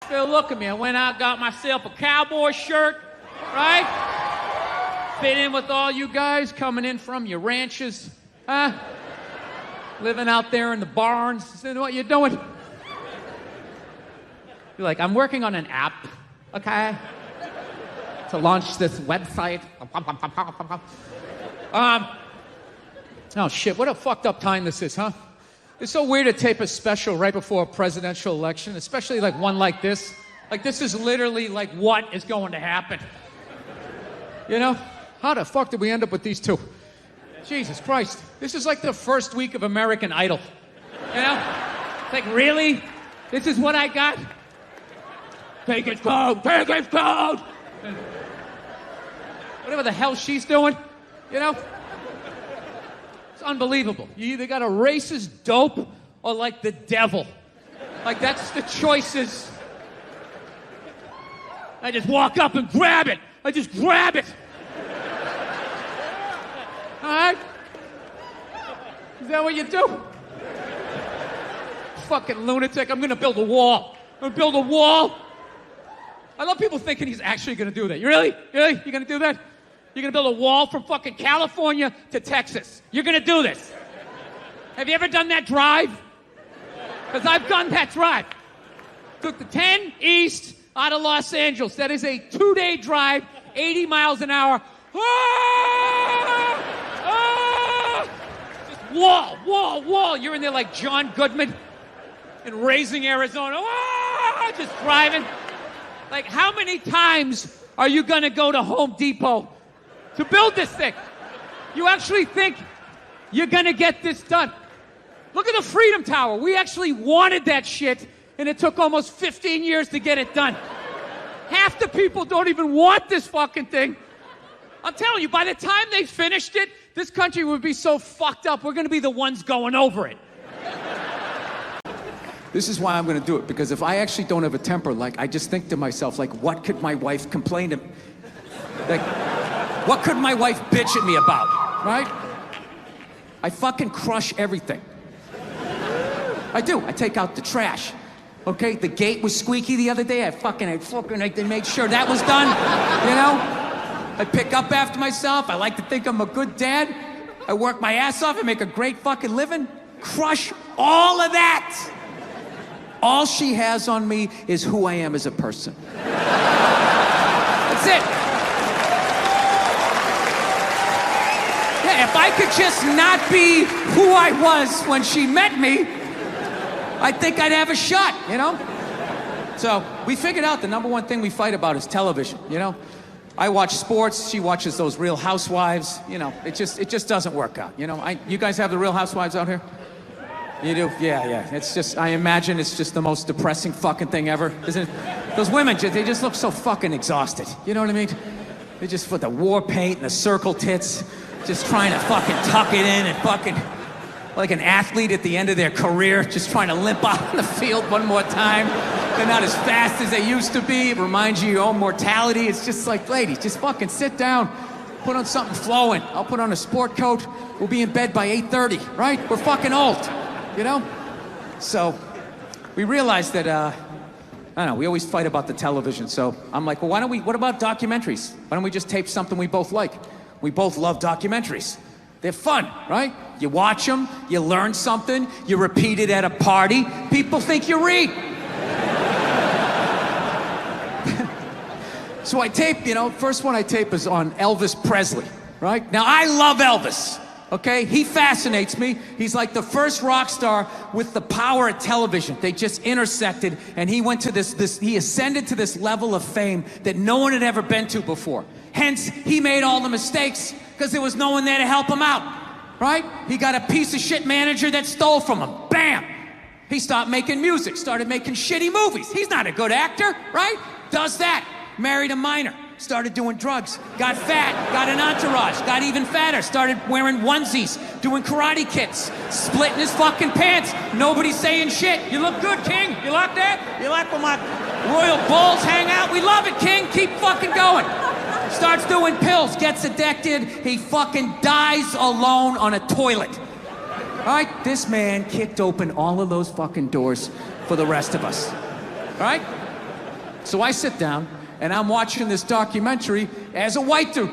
Phil, look at me. I went out, got myself a cowboy shirt, right? Fit in with all you guys coming in from your ranches, huh? Living out there in the barns. What you doing? You're like, I'm working on an app, okay? To launch this website. Oh shit, what a fucked up time this is, huh? It's so weird to tape a special right before a presidential election, especially like one like this. Like this is literally like what is going to happen. You know? How the fuck did we end up with these two? Jesus Christ. This is like the first week of American Idol. You know? It's like, really? This is what I got? Take his coat! Take his coat! Whatever the hell she's doing, you know? It's unbelievable. You either got a racist dope or like the devil. Like that's the choices. I just walk up and grab it. I just grab it. All right? Is that what you do? Fucking lunatic. I'm gonna build a wall. I'm gonna build a wall. I love people thinking he's actually gonna do that. You really? Really? You gonna do that? You're gonna build a wall from fucking California to Texas. You're gonna do this. Have you ever done that drive? Because I've done that drive. Took the 10 east out of Los Angeles. That is a 2-day drive, 80 miles an hour. Ah! Ah! Just wall. You're in there like John Goodman in Raising Arizona. Ah! Just driving. Like, how many times are you gonna go to Home Depot to build this thing? You actually think you're gonna get this done? Look at the Freedom Tower. We actually wanted that shit, and it took almost 15 years to get it done. Half the people don't even want this fucking thing. I'm telling you, by the time they finished it, this country would be so fucked up, we're gonna be the ones going over it. This is why I'm gonna do it, because if I actually don't have a temper, like, I just think to myself, like, what could my wife complain to... Like, what could my wife bitch at me about, right? I fucking crush everything. I do. I take out the trash. Okay, the gate was squeaky the other day. I made sure that was done, you know? I pick up after myself. I like to think I'm a good dad. I work my ass off. I make a great fucking living. Crush all of that. All she has on me is who I am as a person. That's it. Yeah, if I could just not be who I was when she met me, I think I'd have a shot, you know? So we figured out the number one thing we fight about is television, you know? I watch sports, she watches those Real Housewives, you know, it just doesn't work out, you know? You guys have the Real Housewives out here? You do? Yeah. It's just, I imagine it's just the most depressing fucking thing ever, isn't it? Those women, they just look so fucking exhausted, you know what I mean? They just put the war paint and the circle tits, just trying to fucking tuck it in and fucking... like an athlete at the end of their career, just trying to limp out on the field one more time. They're not as fast as they used to be. It reminds you of your own mortality. It's just like, ladies, just fucking sit down, put on something flowing. I'll put on a sport coat. We'll be in bed by 8:30, right? We're fucking old, you know? So we realized that, I don't know, we always fight about the television. So I'm like, well, what about documentaries? Why don't we just tape something we both like? We both love documentaries. They're fun, right? You watch them, you learn something, you repeat it at a party, people think you read. So I tape, you know, first one I tape is on Elvis Presley, right? Now I love Elvis, okay? He fascinates me. He's like the first rock star with the power of television. They just intersected, and he went to he ascended to this level of fame that no one had ever been to before. Hence, he made all the mistakes because there was no one there to help him out, right? He got a piece of shit manager that stole from him. Bam! He stopped making music, started making shitty movies. He's not a good actor, right? Does that. Married a minor, started doing drugs, got fat, got an entourage, got even fatter, started wearing onesies, doing karate kicks, splitting his fucking pants. Nobody's saying shit. You look good, King. You like that? You like when my royal bulls hang out? We love it, King. Keep fucking going. Starts doing pills, gets addicted, he fucking dies alone on a toilet. All right? This man kicked open all of those fucking doors for the rest of us. All right? So I sit down, and I'm watching this documentary as a white dude,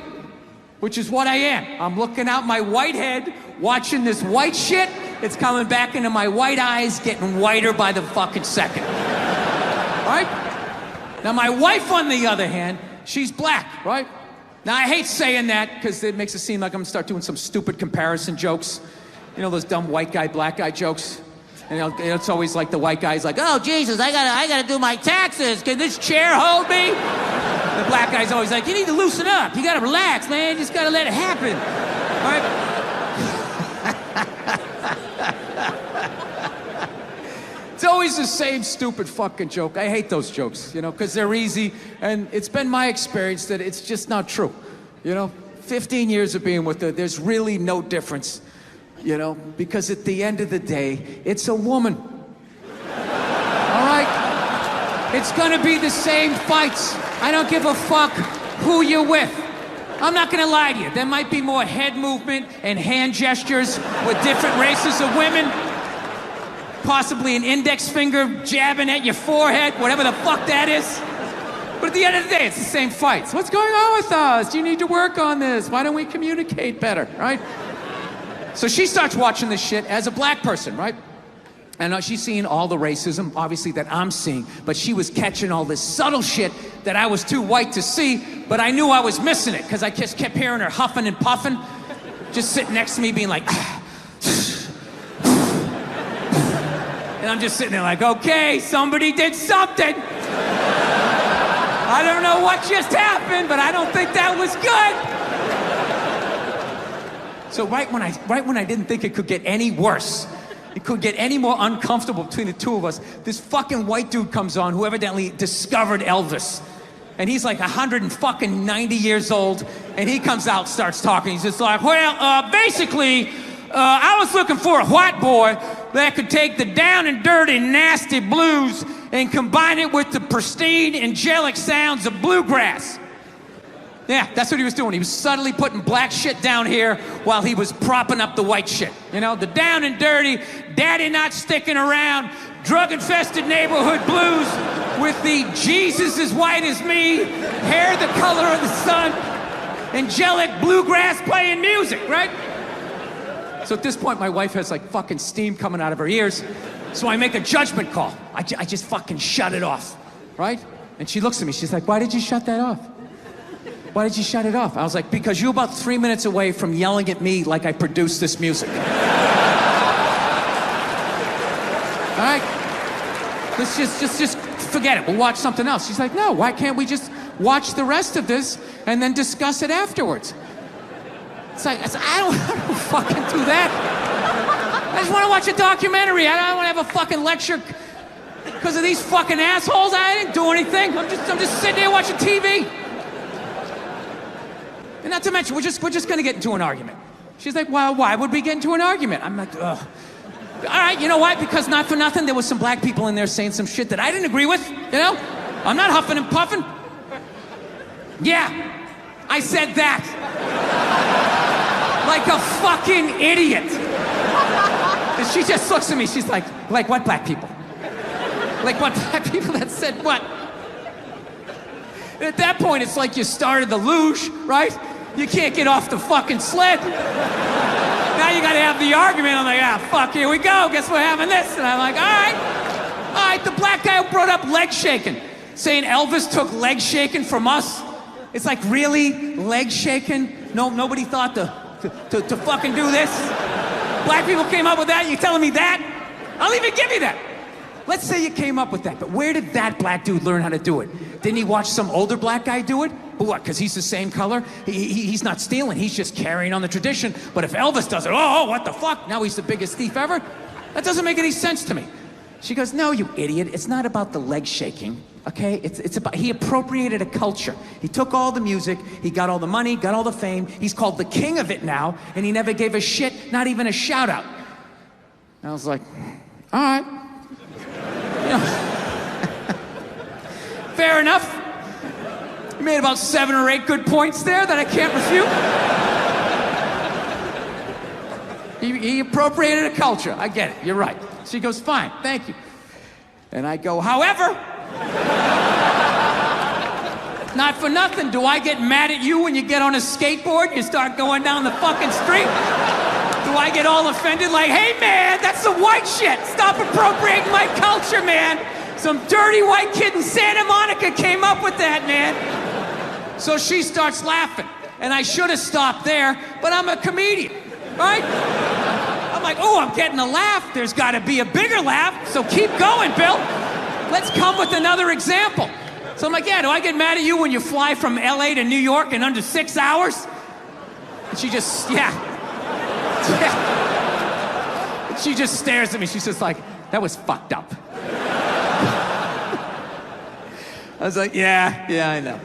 which is what I am. I'm looking out my white head, watching this white shit. It's coming back into my white eyes, getting whiter by the fucking second. Right? Now, my wife, on the other hand, she's black, right? Now, I hate saying that because it makes it seem like I'm gonna start doing some stupid comparison jokes. You know, those dumb white guy, black guy jokes? And it's always like the white guy's like, oh, Jesus, I gotta do my taxes. Can this chair hold me? The black guy's always like, you need to loosen up. You gotta relax, man. You just gotta let it happen. Right? It's always the same stupid fucking joke. I hate those jokes, you know, because they're easy. And it's been my experience that it's just not true. You know, 15 years of being with her, there's really no difference. You know, because at the end of the day, it's a woman. All right? It's gonna be the same fights. I don't give a fuck who you're with. I'm not gonna lie to you. There might be more head movement and hand gestures with different races of women. Possibly an index finger jabbing at your forehead, whatever the fuck that is. But at the end of the day, it's the same fights. What's going on with us? You need to work on this. Why don't we communicate better, right? So she starts watching this shit as a black person, right? And she's seeing all the racism, obviously, that I'm seeing. But she was catching all this subtle shit that I was too white to see, but I knew I was missing it, because I just kept hearing her huffing and puffing, just sitting next to me being like, and I'm just sitting there like, okay, somebody did something. I don't know what just happened, but I don't think that was good. So right when I didn't think it could get any worse, it could get any more uncomfortable between the two of us, this fucking white dude comes on who evidently discovered Elvis. And he's like 190 years old, and he comes out, starts talking. He's just like, well, basically, I was looking for a white boy that could take the down and dirty, nasty blues and combine it with the pristine, angelic sounds of bluegrass. Yeah, that's what he was doing. He was subtly putting black shit down here while he was propping up the white shit. You know, the down and dirty, daddy not sticking around, drug-infested neighborhood blues with the Jesus as white as me, hair the color of the sun, angelic bluegrass playing music, right? So at this point, my wife has like fucking steam coming out of her ears. So I make a judgment call. I just fucking shut it off, right? And she looks at me, she's like, why did you shut that off? Why did you shut it off? I was like, because you're about 3 minutes away from yelling at me like I produced this music. All right? Let's just forget it. We'll watch something else. She's like, no, why can't we just watch the rest of this and then discuss it afterwards? It's like, I don't fucking do that. I just want to watch a documentary. I don't want to have a fucking lecture because of these fucking assholes. I didn't do anything. I'm just sitting there watching TV. And not to mention, we're just gonna get into an argument. She's like, well, why would we get into an argument? I'm like, ugh. All right, you know why? Because not for nothing, there was some black people in there saying some shit that I didn't agree with, you know? I'm not huffing and puffing. Yeah, I said that. Like a fucking idiot. And she just looks at me, she's like what black people? Like what black people that said what? And at that point, it's like you started the luge, right? You can't get off the fucking sled. Now you gotta have the argument. I'm like, fuck, here we go. Guess we're having this. And I'm like, all right. The black guy who brought up leg shaking, saying Elvis took leg shaking from us. It's like, really? Leg shaking? No, nobody thought to fucking do this? Black people came up with that? You telling me that? I'll even give you that. Let's say you came up with that, but where did that black dude learn how to do it? Didn't he watch some older black guy do it? But what, because he's the same color? He's not stealing, he's just carrying on the tradition. But if Elvis does it, oh, what the fuck? Now he's the biggest thief ever? That doesn't make any sense to me. She goes, no, you idiot, it's not about the leg shaking, okay? It's about, he appropriated a culture. He took all the music, he got all the money, got all the fame, he's called the king of it now, and he never gave a shit, not even a shout out. And I was like, all right. You know, fair enough. You made about 7 or 8 good points there that I can't refute. He appropriated a culture. I get it. You're right. She goes, fine, thank you. And I go, however, Not for nothing. Do I get mad at you when you get on a skateboard? You start going down the fucking street? Do I get all offended like, hey man, that's some white shit. Stop appropriating my culture, man. Some dirty white kid in Santa Monica came up with that, man. So she starts laughing. And I should have stopped there, but I'm a comedian, right? I'm like, oh, I'm getting a laugh. There's got to be a bigger laugh, so keep going, Bill. Let's come with another example. So I'm like, yeah, do I get mad at you when you fly from LA to New York in under 6 hours? And she just, yeah. And she just stares at me. She's just like, that was fucked up. I was like, yeah, I know.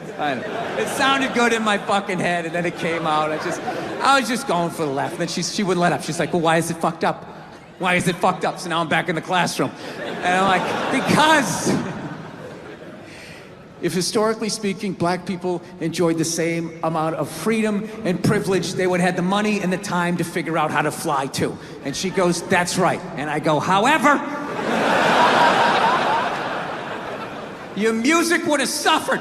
It sounded good in my fucking head, and then it came out. I was just going for the laugh. And then she wouldn't let up. She's like, well, why is it fucked up? Why is it fucked up? So now I'm back in the classroom. And I'm like, because if historically speaking, black people enjoyed the same amount of freedom and privilege, they would have the money and the time to figure out how to fly too. And she goes, that's right. And I go, however, your music would have suffered.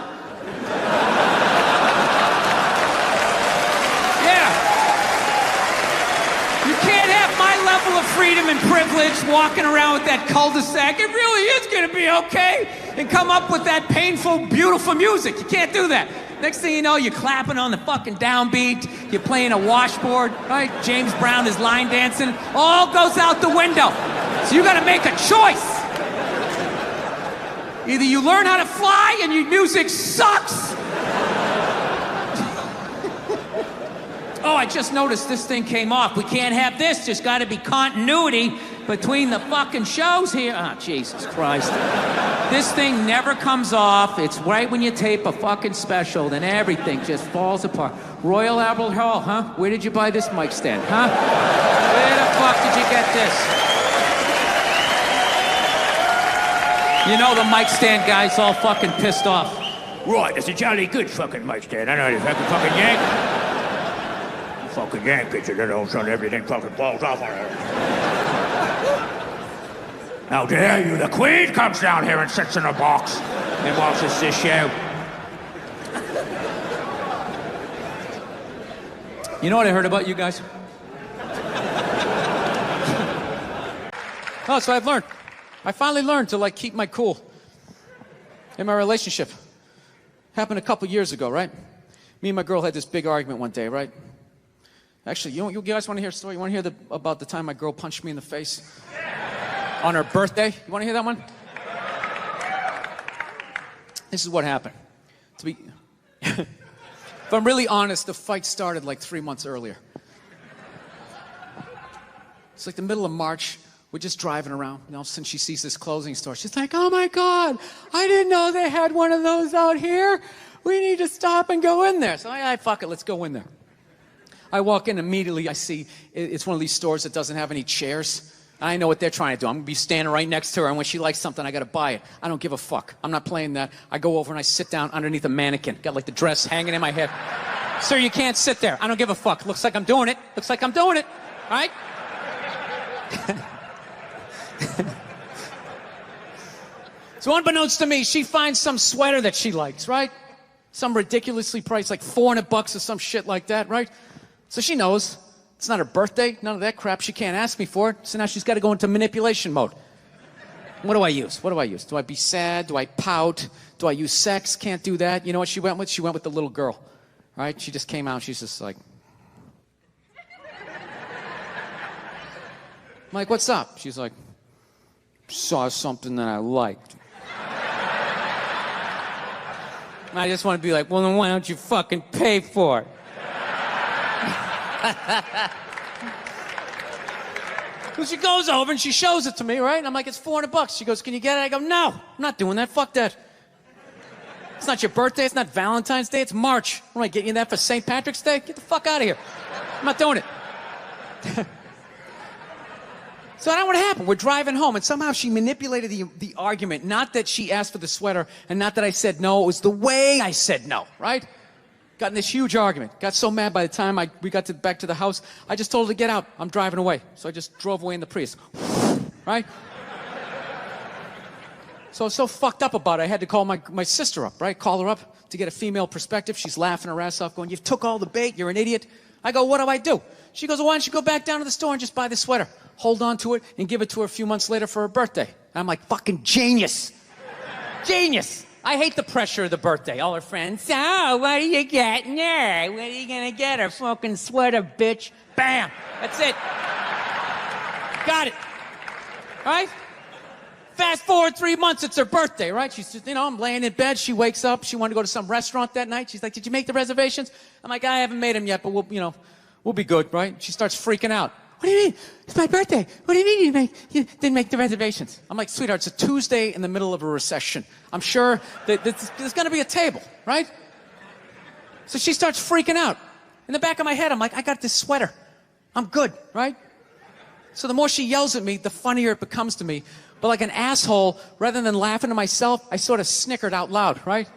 Yeah. You can't have my level of freedom and privilege walking around with that cul-de-sac. It really is gonna be okay. And come up with that painful, beautiful music. You can't do that. Next thing you know, you're clapping on the fucking downbeat. You're playing a washboard, right? James Brown is line dancing. All goes out the window. So you gotta make a choice. Either you learn how to fly and your music sucks. Oh, I just noticed this thing came off. We can't have this. There's got to be continuity between the fucking shows here. Oh, Jesus Christ. This thing never comes off. It's right when you tape a fucking special, then everything just falls apart. Royal Albert Hall, huh? Where did you buy this mic stand, huh? Where the fuck did you get this? You know the mic stand guy's all fucking pissed off. Right, it's a jolly good fucking mic stand. I know you fucking yank. You fucking yank it, and then all of a sudden everything fucking falls off on it. How dare you? The Queen comes down here and sits in a box and watches this show. You know what I heard about you guys? Oh, so I've learned. I finally learned to like keep my cool in my relationship. Happened a couple years ago, right? Me and my girl had this big argument one day, right? Actually, you guys want to hear a story? You want to hear about the time my girl punched me in the face on her birthday? You want to hear that one? This is what happened. If I'm really honest, the fight started like 3 months earlier. It's like the middle of March. We're just driving around, and all of a sudden she sees this clothing store. She's like, oh my God, I didn't know they had one of those out here. We need to stop and go in there. So I fuck it, let's go in there. I walk in immediately, I see it's one of these stores that doesn't have any chairs. I know what they're trying to do. I'm gonna be standing right next to her, and when she likes something, I gotta buy it. I don't give a fuck. I'm not playing that. I go over and I sit down underneath a mannequin. Got like the dress hanging in my head. Sir, you can't sit there. I don't give a fuck. Looks like I'm doing it. Looks like I'm doing it. All right? So unbeknownst to me, she finds some sweater that she likes, right? Some ridiculously priced, like $400 or some shit like that, right? So she knows it's not her birthday, none of that crap. She can't ask me for it. So now she's got to go into manipulation mode. What do I use? What do I use? Do I be sad? Do I pout? Do I use sex? Can't do that. You know what she went with? She went with the little girl, right? She just came out. She's just like, I'm like, what's up? She's like, saw something that I liked. I just want to be like, well, then why don't you fucking pay for it? So she goes over and she shows it to me, right? And I'm like, it's $400. She goes, can you get it? I go, no, I'm not doing that. Fuck that. It's not your birthday. It's not Valentine's Day. It's March. What am I getting you that for St. Patrick's Day? Get the fuck out of here. I'm not doing it. So I don't know what happened. We're driving home, and somehow she manipulated the argument. Not that she asked for the sweater, and not that I said no. It was the way I said no, right? Got in this huge argument. Got so mad by the time we got back to the house, I just told her to get out. I'm driving away. So I just drove away in the Prius. Right? So I was so fucked up about it, I had to call my sister up, right? Call her up to get a female perspective. She's laughing her ass off, going, "You've took all the bait, you're an idiot." I go, "What do I do?" She goes, "Well, why don't you go back down to the store and just buy the sweater, hold on to it, and give it to her a few months later for her birthday." And I'm like, fucking genius. Genius. I hate the pressure of the birthday. All her friends, "So, what are you getting her? What are you gonna get her? Fucking sweater, bitch." Bam. That's it. Got it. Right? Fast forward 3 months, it's her birthday, right? She's just, I'm laying in bed. She wakes up. She wanted to go to some restaurant that night. She's like, "Did you make the reservations?" I'm like, "I haven't made them yet, but we'll be good," right? She starts freaking out. "What do you mean? It's my birthday. What do you mean you didn't make the reservations?" I'm like, "Sweetheart, it's a Tuesday in the middle of a recession. I'm sure that there's going to be a table, right?" So she starts freaking out. In the back of my head, I'm like, "I got this sweater. I'm good," right? So the more she yells at me, the funnier it becomes to me. But like an asshole, rather than laughing to myself, I sort of snickered out loud, right?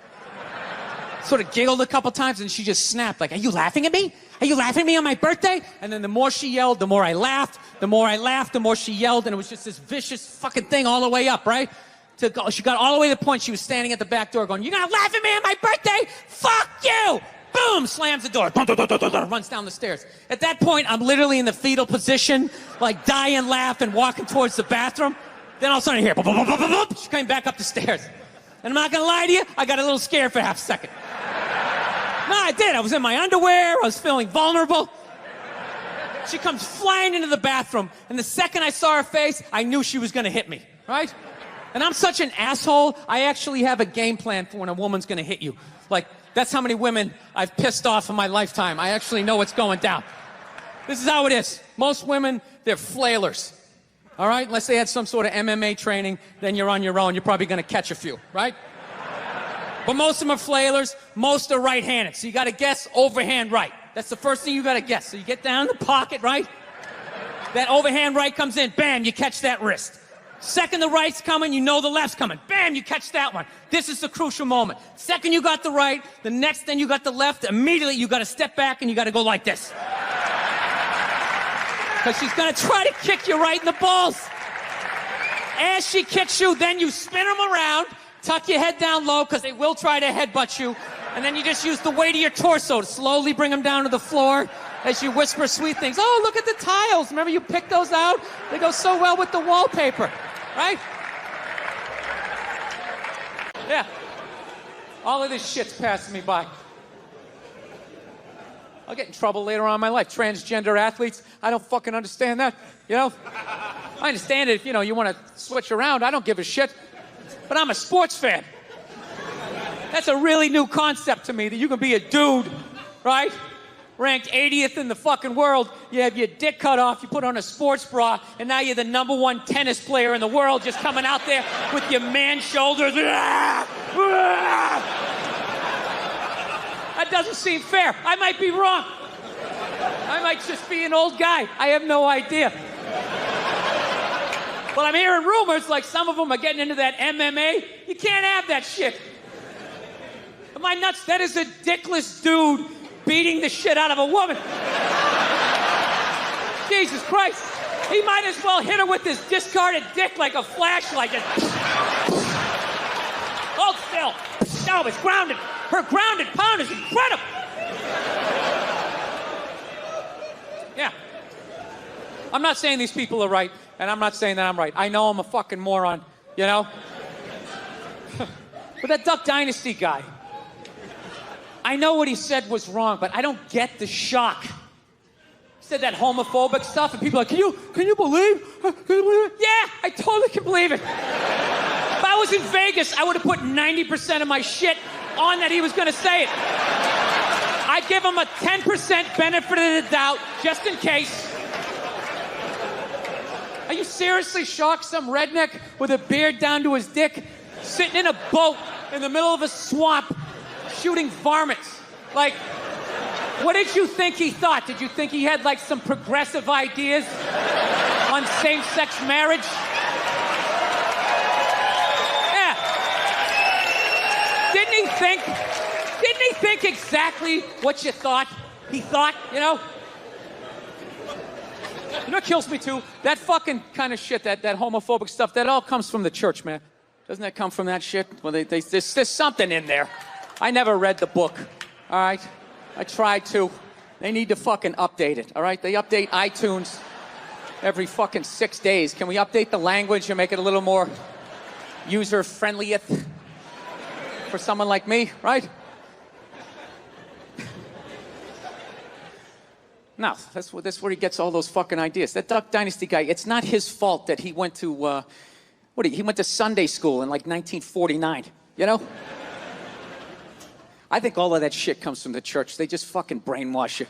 Sort of giggled a couple times, and she just snapped, like, "Are you laughing at me? Are you laughing at me on my birthday?" And then the more she yelled, the more I laughed. The more I laughed, the more she yelled, and it was just this vicious fucking thing all the way up, right? She got all the way to the point she was standing at the back door going, "You're gonna laugh at me on my birthday? Fuck you!" Boom! Slams the door. Runs down the stairs. At that point, I'm literally in the fetal position, like dying laughing, walking towards the bathroom. Then all of a sudden I hear, she came back up the stairs. And I'm not gonna lie to you, I got a little scared for half a second. No, I did. I was in my underwear. I was feeling vulnerable. She comes flying into the bathroom, and the second I saw her face, I knew she was gonna hit me, right? And I'm such an asshole, I actually have a game plan for when a woman's gonna hit you. Like, that's how many women I've pissed off in my lifetime. I actually know what's going down. This is how it is. Most women, they're flailers. All right? Unless they had some sort of MMA training, then you're on your own. You're probably going to catch a few, right? But most of them are flailers. Most are right-handed. So you got to guess overhand right. That's the first thing you got to guess. So you get down in the pocket, right? That overhand right comes in. Bam, you catch that wrist. Second the right's coming, you know the left's coming. Bam, you catch that one. This is the crucial moment. Second you got the right, the next thing you got the left, immediately you got to step back and you got to go like this. Because she's going to try to kick you right in the balls. As she kicks you, then you spin them around, tuck your head down low because they will try to headbutt you, and then you just use the weight of your torso to slowly bring them down to the floor as you whisper sweet things. "Oh, look at the tiles. Remember you picked those out? They go so well with the wallpaper." Right? Yeah. All of this shit's passing me by. I'll get in trouble later on in my life. Transgender athletes, I don't fucking understand that. I understand it if, you want to switch around. I don't give a shit. But I'm a sports fan. That's a really new concept to me, that you can be a dude, right? Ranked 80th in the fucking world. You have your dick cut off, you put on a sports bra, and now you're the #1 tennis player in the world, just coming out there with your man shoulders. That doesn't seem fair. I might be wrong. I might just be an old guy. I have no idea. But I'm hearing rumors like some of them are getting into that MMA. You can't have that shit. Am I nuts? That is a dickless dude beating the shit out of a woman. Jesus Christ. He might as well hit her with his discarded dick like a flashlight. Hold still. No, it's grounded. Her grounded pound is incredible. Yeah. I'm not saying these people are right, and I'm not saying that I'm right. I know I'm a fucking moron, But that Duck Dynasty guy, I know what he said was wrong, but I don't get the shock. He said that homophobic stuff, and people are like, can you believe? Can you believe it? Yeah, I totally can believe it. If I was in Vegas, I would have put 90% of my shit on that he was going to say it. I'd give him a 10% benefit of the doubt, just in case. Are you seriously shocked some redneck with a beard down to his dick, sitting in a boat in the middle of a swamp, shooting varmints? Like, what did you think he thought? Did you think he had, like, some progressive ideas on same-sex marriage? Yeah. Didn't he think exactly what you thought he thought, You know what kills me, too? That fucking kind of shit, that homophobic stuff, that all comes from the church, man. Doesn't that come from that shit? Well, there's something in there. I never read the book, all right? I tried to. They need to fucking update it, all right? They update iTunes every fucking 6 days. Can we update the language and make it a little more user-friendly for someone like me, right? No, that's where he gets all those fucking ideas. That Duck Dynasty guy, it's not his fault that he went to, he went to Sunday school in like 1949, you know? I think all of that shit comes from the church. They just fucking brainwash you.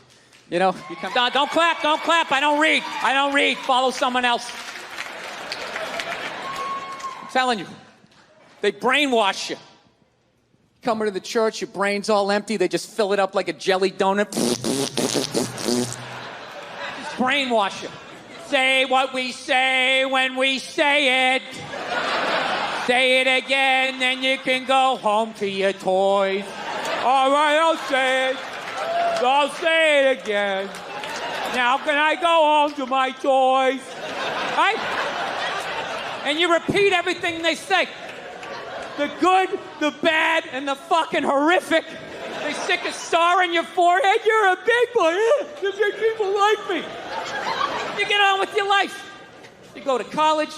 You know? Don't clap. I don't read. Follow someone else. I'm telling you. They brainwash you. Come into the church, your brain's all empty. They just fill it up like a jelly donut. Just brainwash you. Say what we say when we say it. Say it again, then you can go home to your toys. All right, I'll say it. I'll say it again. Now can I go home to my toys? Right? And you repeat everything they say. The good, the bad, and the fucking horrific. They stick a star in your forehead. You're a big boy. The big people like me. You get on with your life. You go to college.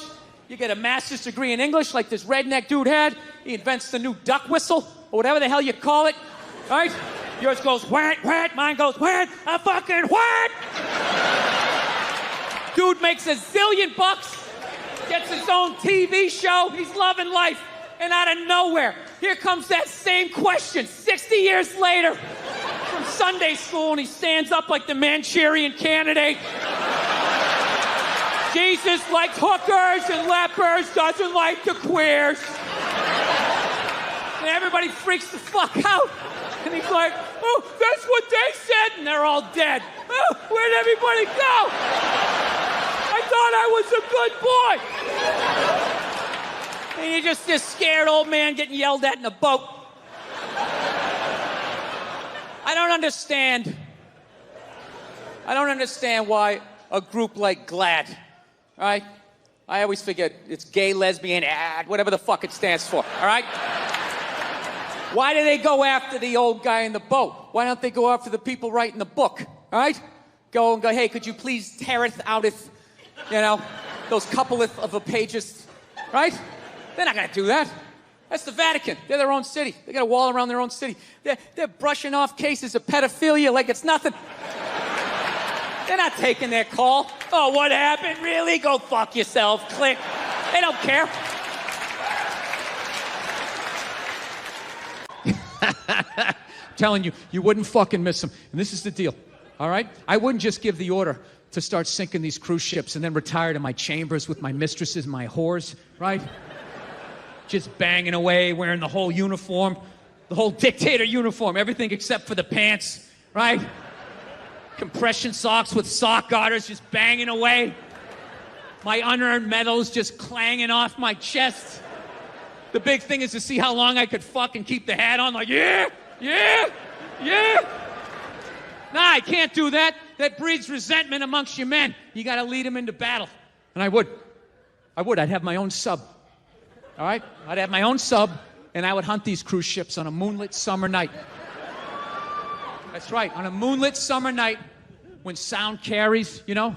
You get a master's degree in English like this redneck dude had. He invents the new duck whistle, or whatever the hell you call it. Right? Yours goes whack, whack. Mine goes whack, a fucking whack. Dude makes $1 zillion bucks. Gets his own TV show. He's loving life. And out of nowhere, here comes that same question 60 years later from Sunday school, and he stands up like the Manchurian Candidate. Jesus likes hookers and lepers, doesn't like the queers. And everybody freaks the fuck out. And he's like, oh, that's what they said. And they're all dead. Oh, where'd everybody go? I thought I was a good boy. And you're just this scared old man getting yelled at in a boat. I don't understand why a group like GLAAD, all right? I always forget, it's gay, lesbian, whatever the fuck it stands for, all right? Why do they go after the old guy in the boat? Why don't they go after the people writing the book, all right? Go, hey, could you please teareth outeth, those coupleth of a pages, right? They're not gonna do that. That's the Vatican. They're their own city. They got a wall around their own city. They're brushing off cases of pedophilia like it's nothing. They're not taking their call. Oh, what happened? Really? Go fuck yourself. Click. They don't care. I'm telling you, you wouldn't fucking miss them. And this is the deal, all right? I wouldn't just give the order to start sinking these cruise ships and then retire to my chambers with my mistresses, my whores, right? Just banging away, wearing the whole uniform, the whole dictator uniform, everything except for the pants, right? Compression socks with sock garters, just banging away. My unearned medals just clanging off my chest. The big thing is to see how long I could fucking keep the hat on, like, yeah. Nah, I can't do that. That breeds resentment amongst your men. You gotta lead them into battle. And I would. I'd have my own sub. All right? I'd have my own sub, and I would hunt these cruise ships on a moonlit summer night. That's right, on a moonlit summer night when sound carries, you know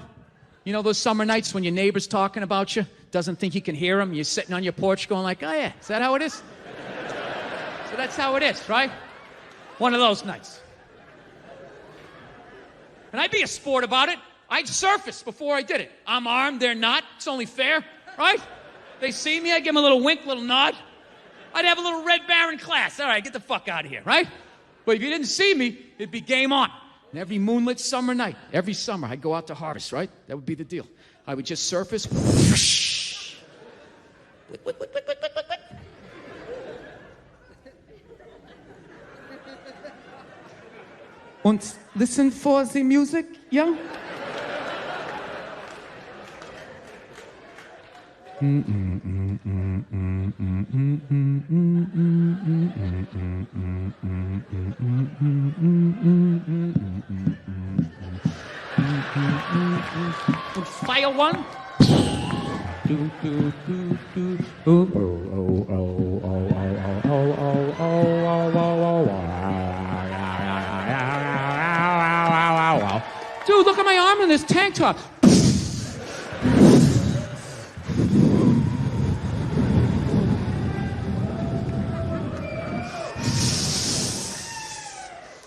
those summer nights when your neighbor's talking about you, doesn't think you can hear him, you're sitting on your porch going like, oh yeah, is that how it is? So that's how it is, right? One of those nights. And I'd be a sport about it. I'd surface before I did it. I'm armed, they're not. It's only fair, right? They see me, I give them a little wink, little nod. I'd have a little Red Baron class. All right, get the fuck out of here, right? But if you didn't see me, it'd be game on. And every moonlit summer night, every summer, I'd go out to harvest, right? That would be the deal. I would just surface. Und listen for the music, yeah? Und fire one. Dude, look at my arm in this tank top.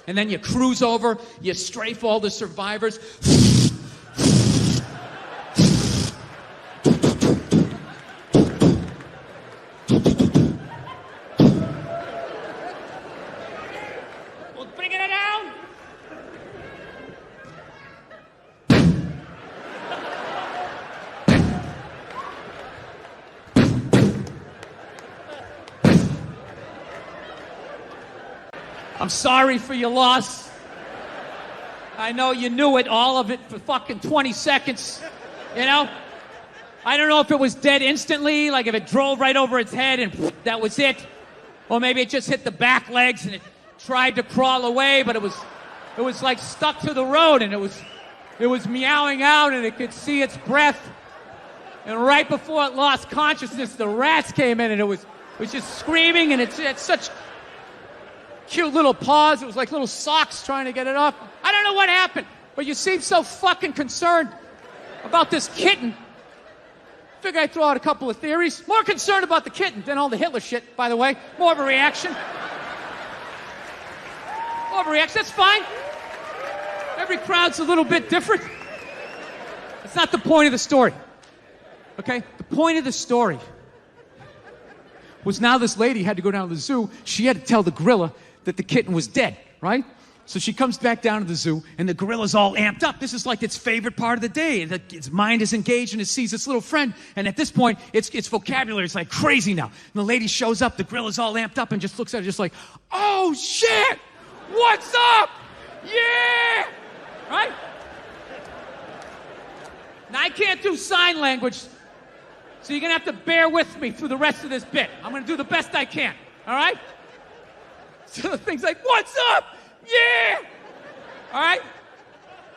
And then you cruise over, you strafe all the survivors. Well, bring it down. I'm sorry for your loss. I know you knew it, all of it, for fucking 20 seconds. You know? I don't know if it was dead instantly, like if it drove right over its head and that was it. Or maybe it just hit the back legs and it tried to crawl away, but it was like stuck to the road and it was meowing out and it could see its breath. And right before it lost consciousness, the rats came in and it was just screaming, and it had such cute little paws. It was like little socks trying to get it off. I don't know what happened, but you seem so fucking concerned about this kitten. Figure I'd throw out a couple of theories. More concerned about the kitten than all the Hitler shit, by the way. More of a reaction. More of a reaction. That's fine. Every crowd's a little bit different. That's not the point of the story. Okay? The point of the story was now this lady had to go down to the zoo. She had to tell the gorilla that the kitten was dead, right? So she comes back down to the zoo, and the gorilla's all amped up. This is like its favorite part of the day. Its mind is engaged, and it sees its little friend. And at this point, its vocabulary is like crazy now. And the lady shows up, the gorilla's all amped up, and just looks at her just like, oh, shit! What's up? Yeah! Right? Now, I can't do sign language, so you're going to have to bear with me through the rest of this bit. I'm going to do the best I can, all right? So the thing's like, what's up? Yeah! All right?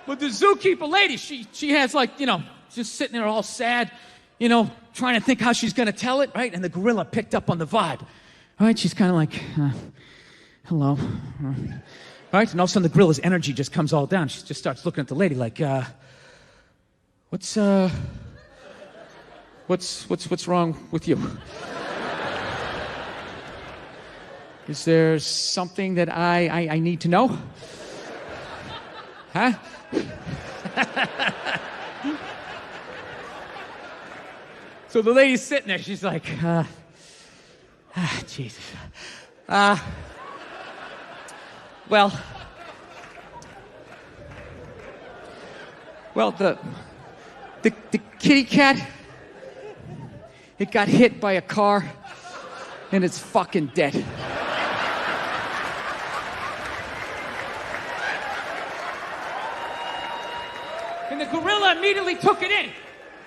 But the zookeeper lady, she has like, you know, just sitting there all sad, you know, trying to think how she's going to tell it, right? And the gorilla picked up on the vibe. All right? She's kind of like, hello. All right? And all of a sudden the gorilla's energy just comes all down. She just starts looking at the lady like, what's wrong with you? Is there something that I need to know? Huh? So the lady's sitting there. She's like, Jesus. Well, the kitty cat, it got hit by a car, and it's fucking dead. And the gorilla immediately took it in.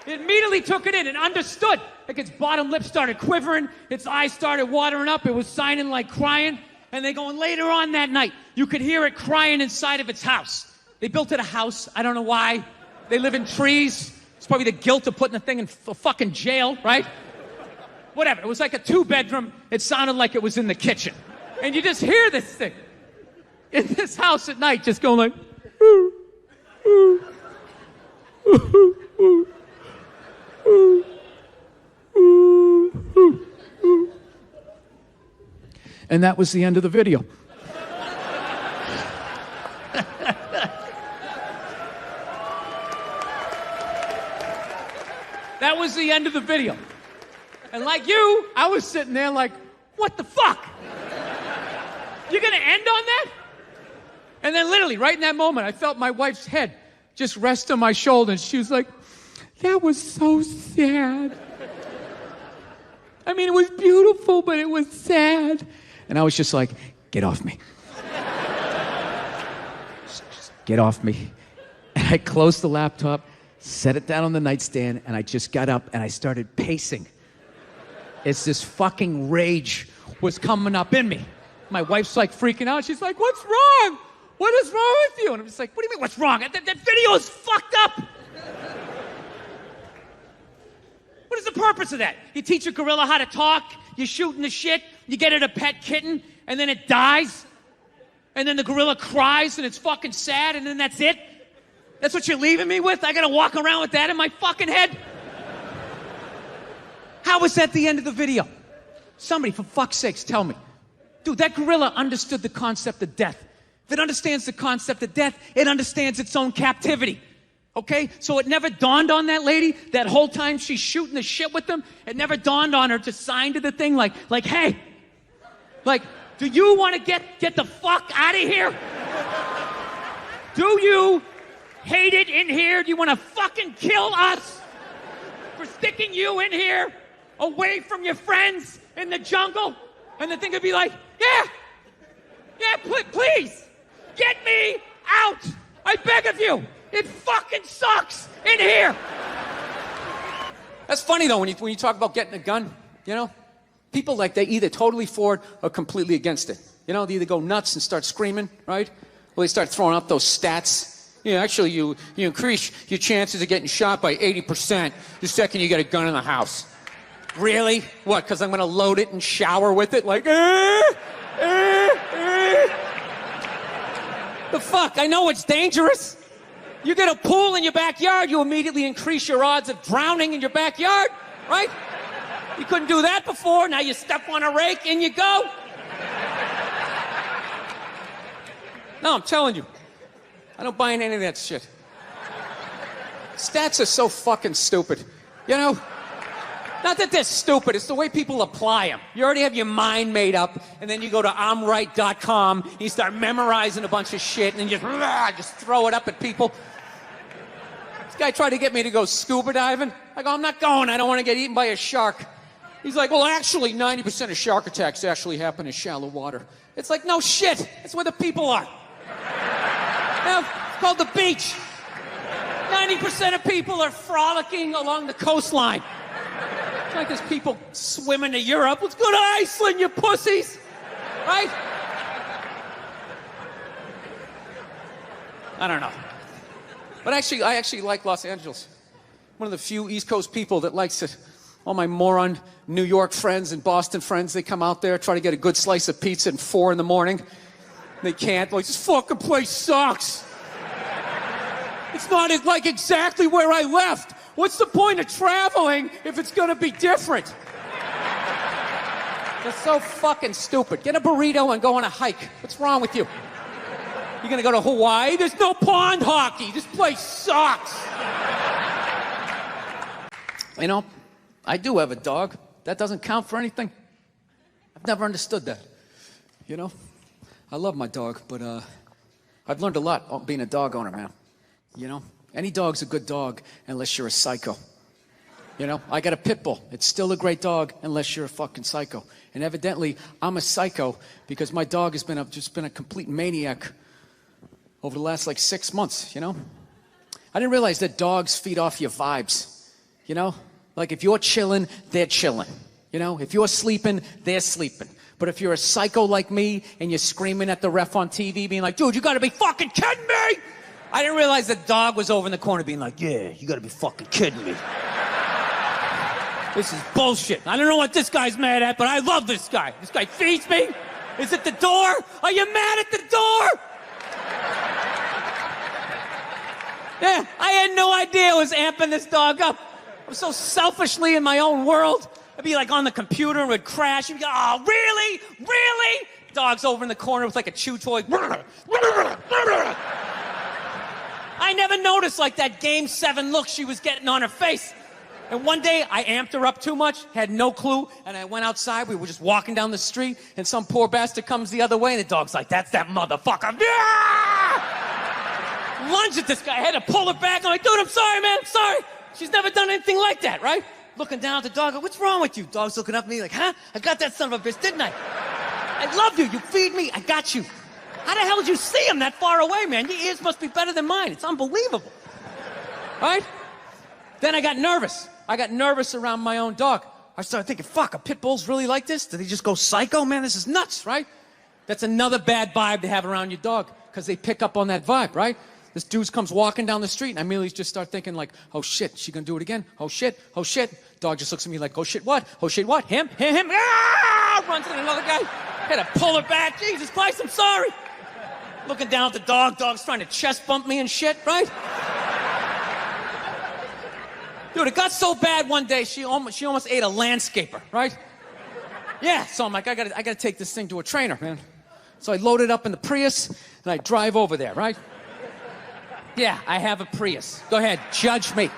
It immediately took it in and understood. Like its bottom lip started quivering, its eyes started watering up, it was signing like crying. And they go, and later on that night, you could hear it crying inside of its house. They built it a house, I don't know why. They live in trees. It's probably the guilt of putting the thing in fucking jail, right? Whatever, it was like a 2-bedroom. It sounded like it was in the kitchen. And you just hear this thing in this house at night just going like, ooh, ooh. And that was the end of the video. That was the end of the video. And like you, I was sitting there like, what the fuck? You're gonna end on that? And then literally, right in that moment, I felt my wife's head just rest on my shoulder, and she was like, that was so sad. I mean, it was beautiful, but it was sad. And I was just like, get off me. Just get off me. And I closed the laptop, set it down on the nightstand, and I just got up and I started pacing. It's this fucking rage was coming up in me. My wife's like freaking out. She's like, what's wrong? What is wrong with you? And I'm just like, what do you mean, what's wrong? That video is fucked up. What What is the purpose of that? You teach a gorilla how to talk, you shoot in the shit, you get it a pet kitten, and then it dies, and then the gorilla cries, and it's fucking sad, and then that's it? That's what you're leaving me with? I gotta walk around with that in my fucking head? How was that the end of the video? Somebody, for fuck's sakes, tell me. Dude, that gorilla understood the concept of death. If it understands the concept of death, it understands its own captivity. Okay? So it never dawned on that lady, that whole time she's shooting the shit with them, it never dawned on her to sign to the thing like, hey, like, do you want to get the fuck out of here? Do you hate it in here? Do you want to fucking kill us for sticking you in here away from your friends in the jungle? And the thing would be like, yeah, please, get me out. I beg of you. It fucking sucks in here. That's funny, though, when you talk about getting a gun, you know? People, like, they either totally for it or completely against it. You know, they either go nuts and start screaming, right? Or they start throwing up those stats. Yeah, actually, you increase your chances of getting shot by 80% the second you get a gun in the house. Really? What, because I'm going to load it and shower with it? Like, The fuck? I know it's dangerous. You get a pool in your backyard, you immediately increase your odds of drowning in your backyard, right? You couldn't do that before, now you step on a rake, in you go. No, I'm telling you, I don't buy into any of that shit. Stats are so fucking stupid, you know? Not that they're stupid, it's the way people apply them. You already have your mind made up, and then you go to I'mRight.com, and you start memorizing a bunch of shit, and then just throw it up at people. This guy tried to get me to go scuba diving. I go, I'm not going, I don't want to get eaten by a shark. He's like, well, actually, 90% of shark attacks actually happen in shallow water. It's like, no shit, that's where the people are. Now, it's called the beach. 90% of people are frolicking along the coastline. It's like there's people swimming to Europe. Let's go to Iceland, you pussies! Right? I don't know. But actually, I actually like Los Angeles. One of the few East Coast people that likes it. All my moron New York friends and Boston friends, they come out there, try to get a good slice of pizza at 4 in the morning. They can't. Like, this fucking place sucks. It's not like exactly where I left. What's the point of traveling if it's gonna be different? They're so fucking stupid. Get a burrito and go on a hike. What's wrong with you? You're gonna go to Hawaii? There's no pond hockey. This place sucks. You know, I do have a dog. That doesn't count for anything. I've never understood that. You know? I love my dog, but I've learned a lot being a dog owner, man. You know? Any dog's a good dog unless you're a psycho. You know? I got a pit bull. It's still a great dog unless you're a fucking psycho. And evidently, I'm a psycho because my dog has been just been a complete maniac over the last, 6 months, you know? I didn't realize that dogs feed off your vibes, you know? Like, if you're chilling, they're chilling. You know? If you're sleeping, they're sleeping. But if you're a psycho like me and you're screaming at the ref on TV being like, dude, you gotta be fucking kidding me! I didn't realize the dog was over in the corner being like, yeah, you gotta be fucking kidding me. This is bullshit. I don't know what this guy's mad at, but I love this guy. This guy feeds me. Is it the door? Are you mad at the door? Yeah, I had no idea I was amping this dog up. I'm so selfishly in my own world. I'd be like on the computer and it would crash. You'd be like, oh, really? Really? Dog's over in the corner with like a chew toy. I never noticed like that Game 7 look she was getting on her face. And one day I amped her up too much, had no clue, and I went outside. We were just walking down the street, and some poor bastard comes the other way, and the dog's like, that's that motherfucker. Yeah! Lunge at this guy. I had to pull her back. I'm like, dude, I'm sorry, man. I'm sorry. She's never done anything like that, right? Looking down at the dog, what's wrong with you? Dog's looking up at me like, huh? I got that son of a bitch, didn't I? I love you. You feed me. I got you. How the hell did you see him that far away, man? Your ears must be better than mine. It's unbelievable. Right? Then I got nervous. I got nervous around my own dog. I started thinking, fuck, are pit bulls really like this? Do they just go psycho? Man, this is nuts, right? That's another bad vibe to have around your dog because they pick up on that vibe, right? This dude comes walking down the street, and I immediately just start thinking like, oh shit, she gonna do it again? Oh shit, oh shit. Dog just looks at me like, oh shit, what? Oh shit, what? Him? Ah! Runs into another guy. Had to pull her back. Jesus Christ, I'm sorry. Looking down at the dog. Dog's trying to chest bump me and shit, right? Dude, it got so bad one day, she almost ate a landscaper, right? Yeah, so I'm like, I gotta take this thing to a trainer, man. So I load it up in the Prius, and I drive over there, right? Yeah, I have a Prius. Go ahead, judge me.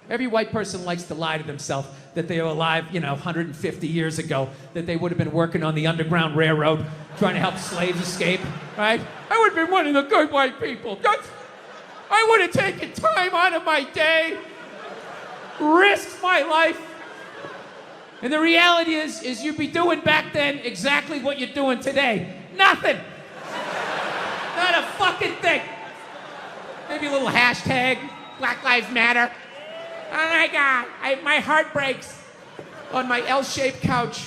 Every white person likes to lie to themselves that they were alive, 150 years ago, that they would have been working on the Underground Railroad, trying to help slaves escape, right? I would have been one of the good white people. I would have taken time out of my day, risked my life. And the reality is you'd be doing back then exactly what you're doing today. Nothing. Not a fucking thing. Maybe a little hashtag, Black Lives Matter. Oh my God, my heart breaks on my L-shaped couch.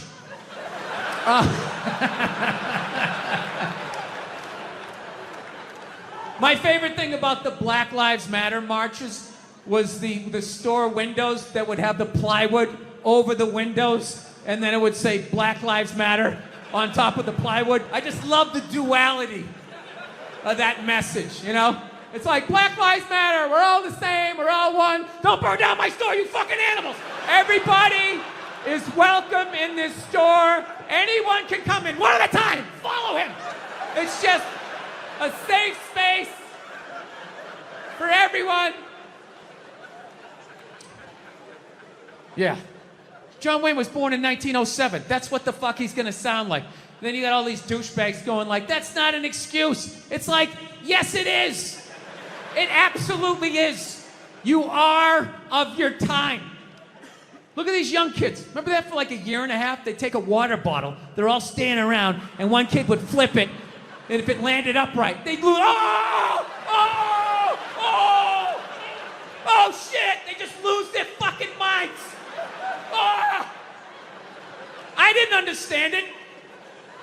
My favorite thing about the Black Lives Matter marches was the store windows that would have the plywood over the windows, and then it would say Black Lives Matter on top of the plywood. I just love the duality of that message, It's like, Black Lives Matter, we're all the same, we're all one. Don't burn down my store, you fucking animals. Everybody is welcome in this store. Anyone can come in, one at a time, follow him. It's just a safe space for everyone. Yeah. John Wayne was born in 1907. That's what the fuck he's gonna sound like. Then you got all these douchebags going like, that's not an excuse. It's like, yes it is. It absolutely is. You are of your time. Look at these young kids. Remember that for like a year and a half? They'd take a water bottle, they're all standing around, and one kid would flip it, and if it landed upright, they'd lose, oh shit, they just lose their fucking minds. Oh. I didn't understand it.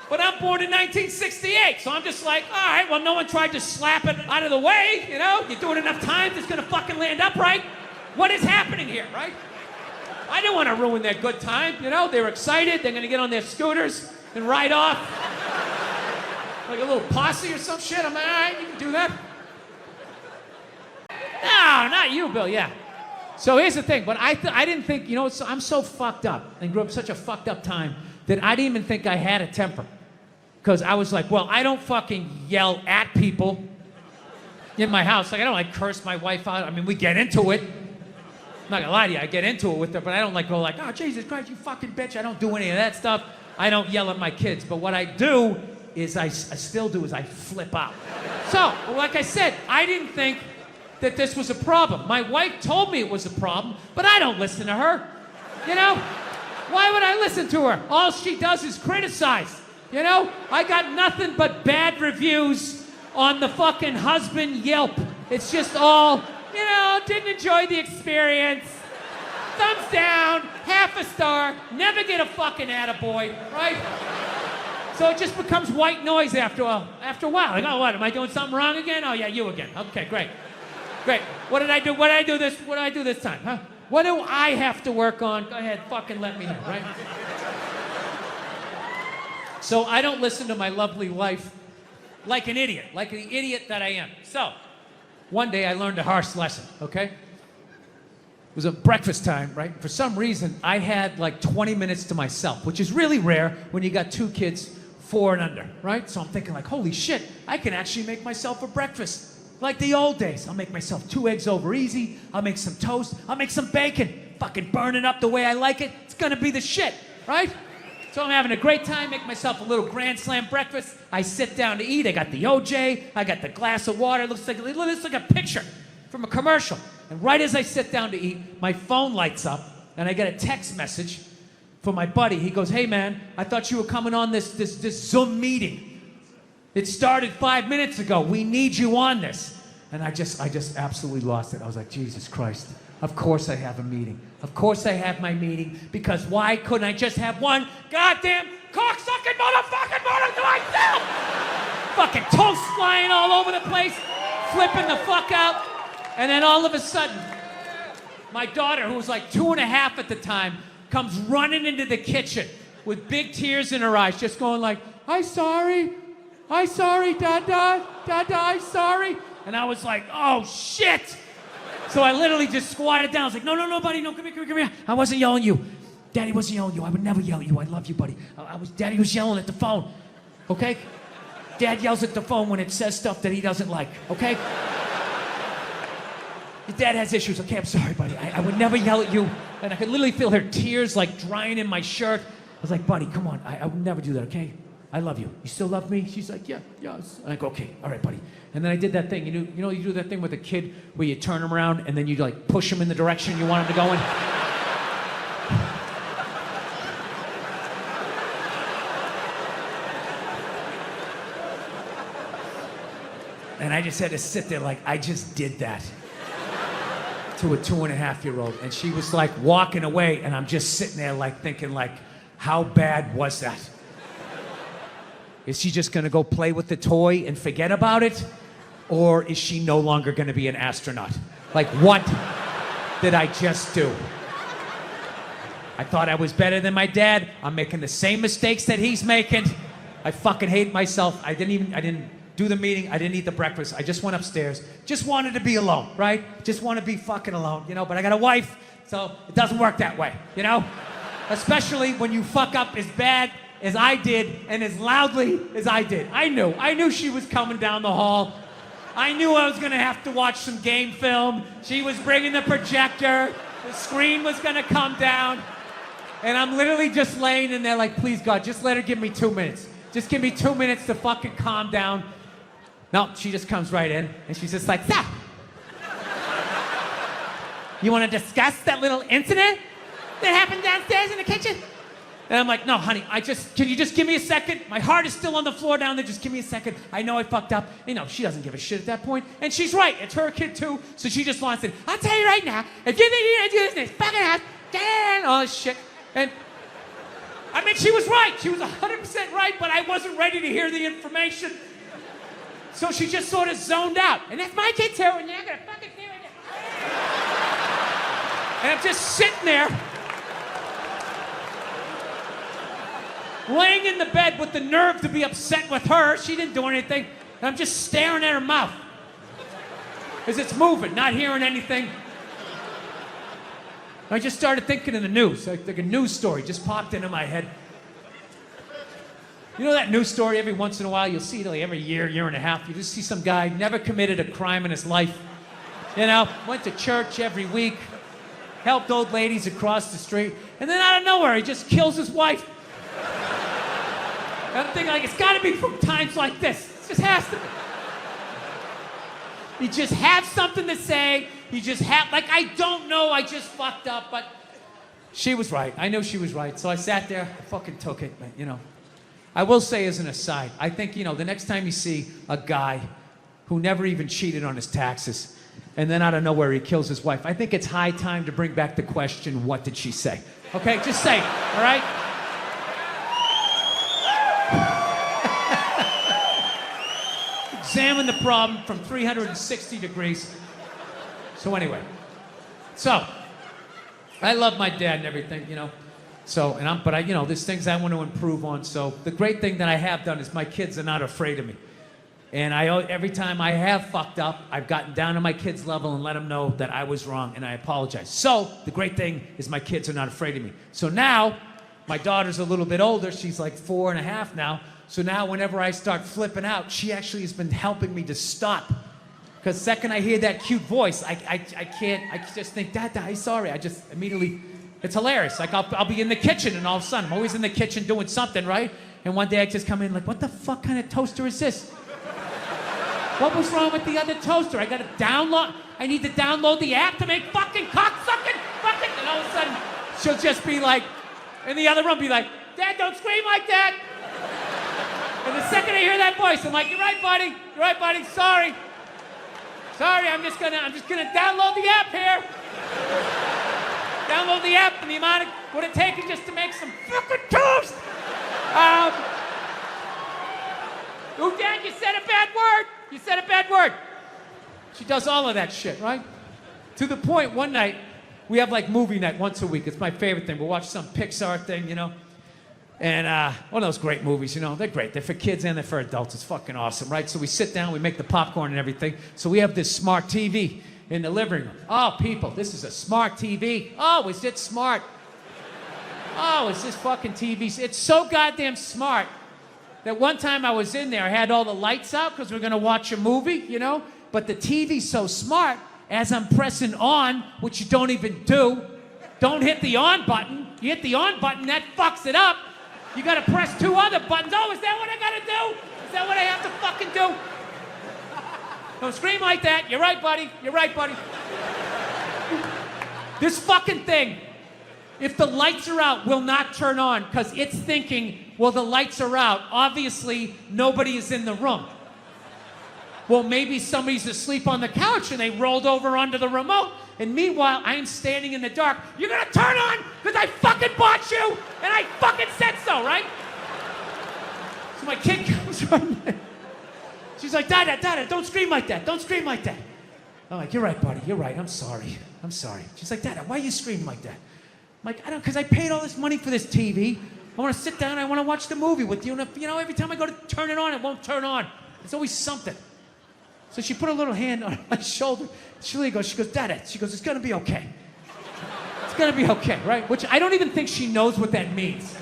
But I'm born in 1968, so I'm just like, all right, well, no one tried to slap it out of the way, You do it enough times, it's gonna fucking land upright. What is happening here, right? I didn't want to ruin their good time, They were excited, they're gonna get on their scooters and ride off. Like a little posse or some shit. I'm like, all right, you can do that. No, not you, Bill, yeah. So here's the thing, but I didn't think, I'm so fucked up and grew up such a fucked up time that I didn't even think I had a temper. Because I was like, well, I don't fucking yell at people in my house. Like, I don't curse my wife out. I mean, we get into it. I'm not gonna lie to you, I get into it with her, but I don't go like, oh, Jesus Christ, you fucking bitch. I don't do any of that stuff. I don't yell at my kids. But what I do is I flip out. So, like I said, I didn't think that this was a problem. My wife told me it was a problem, but I don't listen to her. Why would I listen to her? All she does is criticize. I got nothing but bad reviews on the fucking husband Yelp. It's just all, didn't enjoy the experience. Thumbs down, half a star, never get a fucking attaboy, right? So it just becomes white noise after a while. Like, oh, what, am I doing something wrong again? Oh, yeah, you again. Okay, great. Great. What did I do? What did I do this time, huh? What do I have to work on? Go ahead, fucking let me know, right? So I don't listen to my lovely wife like an idiot, like the idiot that I am. So one day I learned a harsh lesson, okay? It was a breakfast time, right? For some reason, I had like 20 minutes to myself, which is really rare when you got 2 kids, 4 and under, right? So I'm thinking like, holy shit, I can actually make myself a breakfast. Like the old days. I'll make myself 2 eggs over easy. I'll make some toast. I'll make some bacon. Fucking burn it up the way I like it. It's gonna be the shit, right? So I'm having a great time, make myself a little Grand Slam breakfast. I sit down to eat. I got the OJ. I got the glass of water. It looks like a picture from a commercial. And right as I sit down to eat, my phone lights up, and I get a text message from my buddy. He goes, hey man, I thought you were coming on this Zoom meeting. It started 5 minutes ago. We need you on this. And I just absolutely lost it. I was like, Jesus Christ. Of course I have a meeting. Of course I have my meeting. Because why couldn't I just have one goddamn cocksucking motherfucking motor to myself? fucking toast flying all over the place, flipping the fuck out. And then all of a sudden, my daughter, who was like 2.5 at the time, comes running into the kitchen with big tears in her eyes, just going like, I'm sorry, Dada, I'm sorry. And I was like, oh shit. So I literally just squatted down. I was like, no, buddy, no, come here. I wasn't yelling at you. Daddy wasn't yelling at you. I would never yell at you. I love you, buddy. Daddy was yelling at the phone, okay? Dad yells at the phone when it says stuff that he doesn't like, okay? Your dad has issues. Okay, I'm sorry, buddy. I would never yell at you. And I could literally feel her tears like drying in my shirt. I was like, buddy, come on. I would never do that, okay? I love you. You still love me? She's like, yeah, yes. And I go, okay, all right, buddy. And then I did that thing. You do that thing with a kid where you turn him around and then you like push him in the direction you want him to go in? And I just had to sit there like I just did that to a 2.5-year-old. And she was like walking away and I'm just sitting there like thinking like, how bad was that? Is she just gonna go play with the toy and forget about it? Or is she no longer gonna be an astronaut? Like, what did I just do? I thought I was better than my dad. I'm making the same mistakes that he's making. I fucking hate myself. I didn't do the meeting. I didn't eat the breakfast. I just went upstairs. Just wanted to be alone, right? Just want to be fucking alone, but I got a wife, so it doesn't work that way, Especially when you fuck up as bad as I did and as loudly as I did. I knew she was coming down the hall. I knew I was gonna have to watch some game film. She was bringing the projector. The screen was gonna come down. And I'm literally just laying in there like, please God, just let her give me 2 minutes. Just give me 2 minutes to fucking calm down. No, she just comes right in and she's just like, so, you wanna discuss that little incident that happened downstairs in the kitchen? And I'm like, no, honey, can you just give me a second? My heart is still on the floor down there, just give me a second. I know I fucked up. She doesn't give a shit at that point. And she's right, it's her kid too, so she just wants it. I'll tell you right now, if you think you're gonna do this in this fucking house, and all this shit. And, she was right. She was 100% right, but I wasn't ready to hear the information. So she just sort of zoned out. And that's my kid too, and you're not gonna fucking do it. And I'm just sitting there, laying in the bed with the nerve to be upset with her. She didn't do anything. And I'm just staring at her mouth as it's moving, not hearing anything. I just started thinking of the news. Like a news story just popped into my head. You know that news story every once in a while? You'll see it like every year and a half. You just see some guy never committed a crime in his life. Went to church every week, helped old ladies across the street, and then out of nowhere, he just kills his wife. And I'm thinking, like, it's got to be from times like this. It just has to be. He just have something to say. He just have, like, I don't know, I just fucked up, but she was right. I knew she was right. So I sat there, I fucking took it, I will say as an aside, I think, the next time you see a guy who never even cheated on his taxes, and then out of nowhere he kills his wife, I think it's high time to bring back the question, what did she say? Okay, just say it, all right? Examine the problem from 360 degrees. So anyway, I love my dad and everything, but there's things I want to improve on. So the great thing that I have done is my kids are not afraid of me. And every time I have fucked up, I've gotten down to my kids' level and let them know that I was wrong and I apologize. So the great thing is my kids are not afraid of me. So now, my daughter's a little bit older. She's like 4.5 now. So now whenever I start flipping out, she actually has been helping me to stop. Because the second I hear that cute voice, I just think, Dad, I'm sorry. I just immediately, it's hilarious. Like I'll be in the kitchen and all of a sudden, I'm always in the kitchen doing something, right? And one day I just come in like, what the fuck kind of toaster is this? What was wrong with the other toaster? I need to download the app to make fucking cocksucking fucking, and all of a sudden, she'll just be like, in the other room be like, Dad, don't scream like that. And the second I hear that voice, I'm like, you're right, buddy, sorry, I'm just gonna download the app here. Download the app and the amount of what it takes just to make some fucking toast. Oh, Dad, you said a bad word. You said a bad word. She does all of that shit, right? To the point, one night, we have like movie night once a week. It's my favorite thing. We'll watch some Pixar thing, you know? And one of those great movies, you know? They're great. They're for kids and they're for adults. It's fucking awesome, right? So we sit down, we make the popcorn and everything. So we have this smart TV in the living room. Oh, people, this is a smart TV. Oh, is it smart? Oh, is this fucking TV? It's so goddamn smart that one time I was in there, I had all the lights out because we're going to watch a movie, you know? But the TV's so smart, as I'm pressing on, which you don't even do, don't hit the on button. You hit the on button, that fucks it up. You got to press 2 other buttons. Oh, is that what I got to do? Is that what I have to fucking do? Don't scream like that. You're right, buddy. You're right, buddy. This fucking thing, if the lights are out, will not turn on because it's thinking, well, the lights are out. Obviously, nobody is in the room. Well, maybe somebody's asleep on the couch and they rolled over onto the remote. And meanwhile, I'm standing in the dark. You're going to turn on because I fucking bought you and I fucking said so, right? So my kid comes running in. She's like, Dada, don't scream like that. Don't scream like that. I'm like, you're right, buddy. You're right. I'm sorry. I'm sorry. She's like, Dada, why are you screaming like that? I'm like, I don't, because I paid all this money for this TV. I want to sit down. I want to watch the movie with you. And if, you know, every time I go to turn it on, it won't turn on. It's always something. So she put her little hand on my shoulder. She goes, Dada, she goes, it's going to be okay. It's going to be okay, right? Which I don't even think she knows what that means.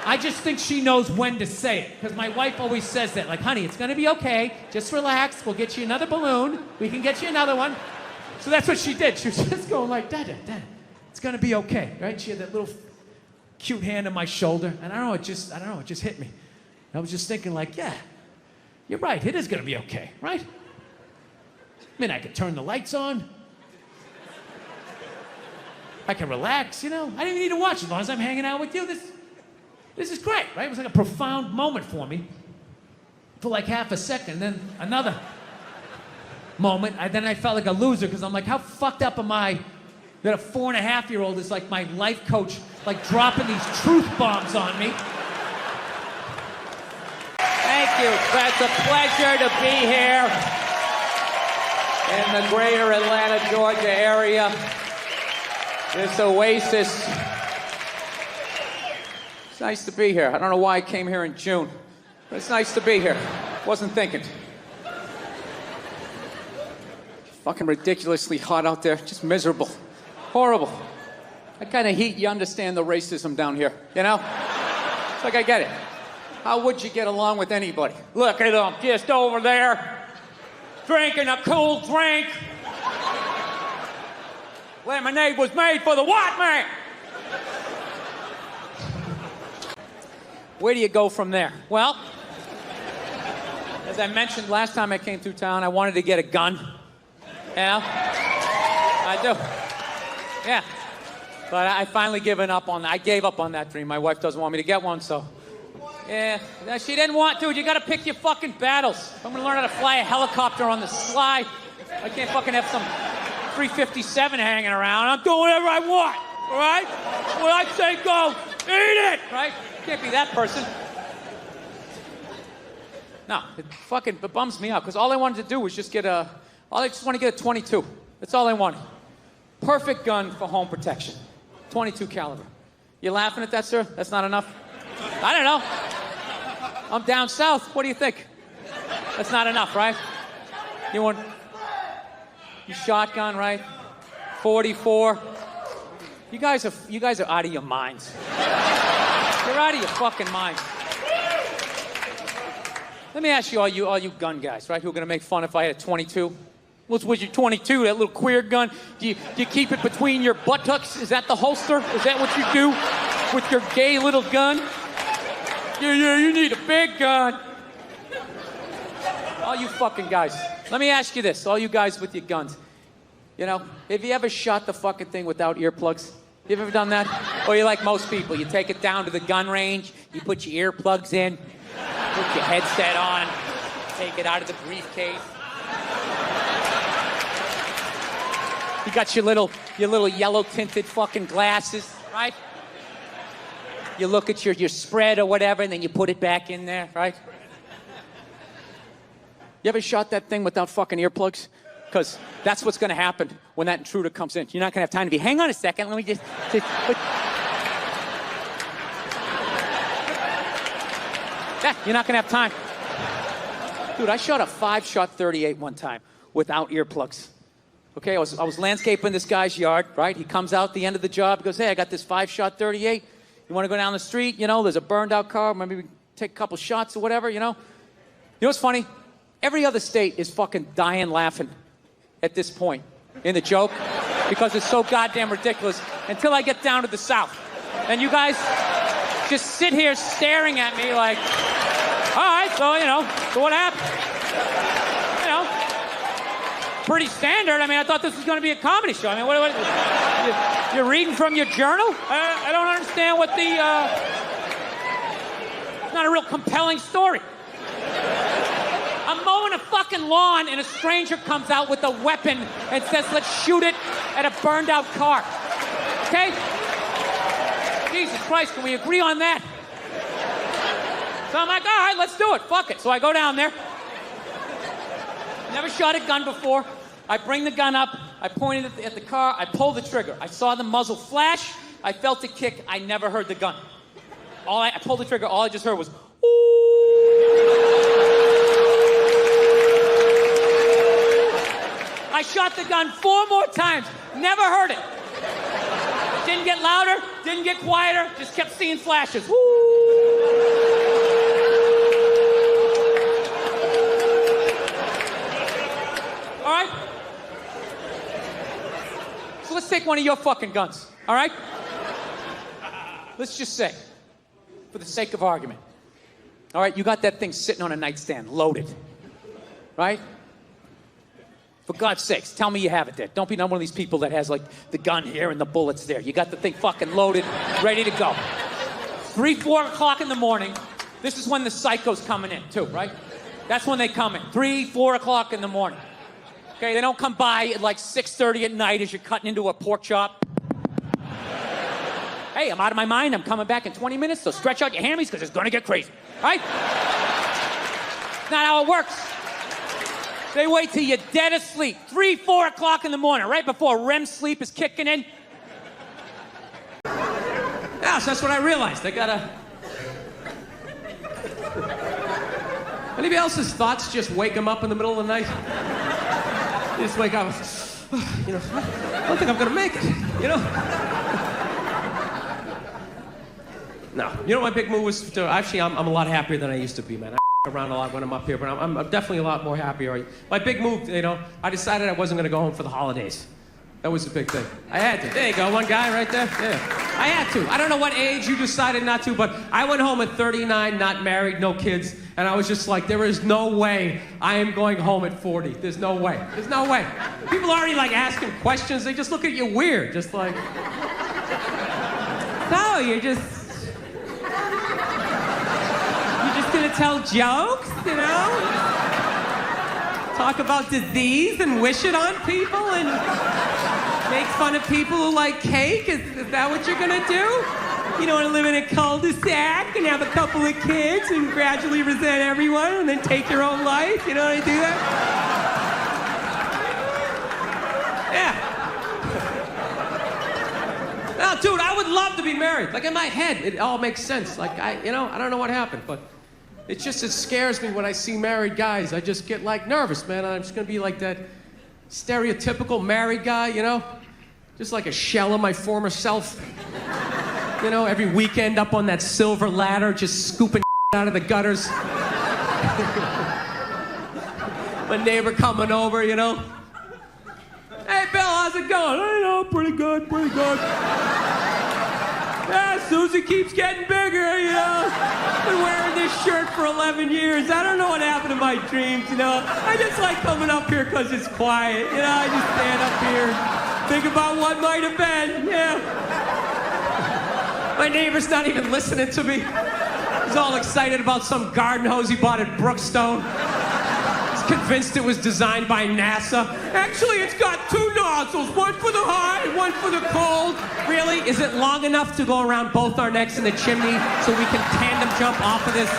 I just think she knows when to say it. Because my wife always says that. Like, honey, it's going to be okay. Just relax. We'll get you another balloon. We can get you another one. So that's what she did. She was just going like, Dada, it's going to be okay, right? She had that little cute hand on my shoulder. And I don't know, it just hit me. I was just thinking like, yeah, you're right. It is going to be okay, right? I mean, I could turn the lights on. I can relax, you know? I didn't even need to watch as long as I'm hanging out with you. This is great, right? It was like a profound moment for me for like half a second. Then another moment, then I felt like a loser because I'm like, how fucked up am I that a 4.5-year-old is like my life coach, like dropping these truth bombs on me? Thank you. It's a pleasure to be here in the greater Atlanta, Georgia area. This oasis. It's nice to be here. I don't know why I came here in June, but it's nice to be here. Wasn't thinking. Fucking ridiculously hot out there. Just miserable. Horrible. That kind of heat, you understand the racism down here, you know? It's like I get it. How would you get along with anybody? Look at them, just over there, drinking a cool drink. Lemonade was made for the white man. Where do you go from there? Well, as I mentioned last time I came through town, I wanted to get a gun. You know? I do. Yeah. But I finally given up on that. I gave up on that dream. My wife doesn't want me to get one, so. Yeah, she didn't want to. You gotta pick your fucking battles. I'm gonna learn how to fly a helicopter on the sly. I can't fucking have some 357 hanging around. I'm doing whatever I want, all right? When I say go, eat it, right? Can't be that person. No, it bums me out, because all I wanted to do was just I just want to get a 22. That's all I wanted. Perfect gun for home protection. 22 caliber. You laughing at that, sir? That's not enough? I don't know. I'm down south. What do you think? That's not enough, right? You want your shotgun, right? 44. You guys are out of your minds. You're out of your fucking minds. Let me ask you, all you gun guys, right, who are gonna make fun if I had a 22? What's with your 22, that little queer gun? Do you keep it between your buttocks? Is that the holster? Is that what you do with your gay little gun? Yeah, you need a big gun. All you fucking guys. Let me ask you this, all you guys with your guns. You know, have you ever shot the fucking thing without earplugs? You ever done that? Or you like most people, you take it down to the gun range, you put your earplugs in, put your headset on, take it out of the briefcase. You got your little yellow tinted fucking glasses, right? You look at your spread or whatever, and then you put it back in there, right? You ever shot that thing without fucking earplugs? Because that's what's going to happen when that intruder comes in. You're not going to have time to be, hang on a second, let me just yeah, you're not going to have time. Dude, I shot a 5-shot 38 one time without earplugs. Okay, I was landscaping this guy's yard, right? He comes out at the end of the job, he goes, hey, I got this 5-shot 38. You want to go down the street? You know, there's a burned out car, maybe we take a couple shots or whatever, you know? You know what's funny? Every other state is fucking dying laughing at this point in the joke because it's so goddamn ridiculous until I get down to the South. And you guys just sit here staring at me like, all right, so, you know, so what happened? You know, pretty standard. I mean, I thought this was going to be a comedy show. I mean, what you're reading from your journal? I don't understand what the, it's not a real compelling story. I'm mowing a fucking lawn and a stranger comes out with a weapon and says, let's shoot it at a burned out car. Okay? Jesus Christ, can we agree on that? So I'm like, all right, let's do it. Fuck it. So I go down there. Never shot a gun before. I bring the gun up. I point it at the car. I pull the trigger. I saw the muzzle flash. I felt the kick. I never heard the gun. I pulled the trigger. All I just heard was, I shot the gun 4 more times. Never heard it. Didn't get louder. Didn't get quieter. Just kept seeing flashes. Woo! All right? So let's take one of your fucking guns. All right? Let's just say, for the sake of argument, all right, you got that thing sitting on a nightstand, loaded, right? For God's sakes, tell me you have it there. Don't be one of these people that has, like, the gun here and the bullets there. You got the thing fucking loaded, ready to go. 3, 4 o'clock in the morning. This is when the psycho's coming in, too, right? That's when they come in. 3, 4 o'clock in the morning. Okay, they don't come by at, like, 6:30 at night as you're cutting into a pork chop. Hey, I'm out of my mind. I'm coming back in 20 minutes, so stretch out your hammies because it's going to get crazy. Right? It's not how it works. They wait till you're dead asleep. 3, 4 o'clock in the morning, right before REM sleep is kicking in. Yeah, so that's what I realized. I gotta... Anybody else's thoughts just wake them up in the middle of the night? You just wake up, you know, I don't think I'm gonna make it, you know? No, you know what my big move was to, actually, I'm a lot happier than I used to be, man. I around a lot when I'm up here, but I'm definitely a lot more happier. My big move, you know, I decided I wasn't gonna go home for the holidays. That was the big thing. I had to. There you go, one guy right there. Yeah. I had to. I don't know what age you decided not to, but I went home at 39, not married, no kids, and I was just like, there is no way I am going home at 40. There's no way. There's no way. People are already like asking questions. They just look at you weird, just like, so you're just gonna tell jokes, you know? Talk about disease and wish it on people and make fun of people who like cake? Is that what you're gonna do? You don't wanna live in a cul-de-sac and have a couple of kids and gradually resent everyone and then take your own life? You know how to do that? Yeah. No, dude, I would love to be married. Like in my head, it all makes sense. Like I don't know what happened, but it scares me when I see married guys. I just get like nervous, man. I'm just gonna be like that stereotypical married guy, you know? Just like a shell of my former self. You know, every weekend up on that silver ladder, just scooping out of the gutters. My neighbor coming over, you know? Hey, Bill, how's it going? I know, pretty good, pretty good. Yeah, Susie keeps getting bigger, you know? Been wearing this shirt for 11 years. I don't know what happened to my dreams, you know? I just like coming up here because it's quiet, you know? I just stand up here, think about what might have been, yeah. My neighbor's not even listening to me. He's all excited about some garden hose he bought at Brookstone. He's convinced it was designed by NASA. Actually, it's got 2 nozzles, one for the hot and one for the cold. Really? Is it long enough to go around both our necks in the chimney so we can tandem jump off of this?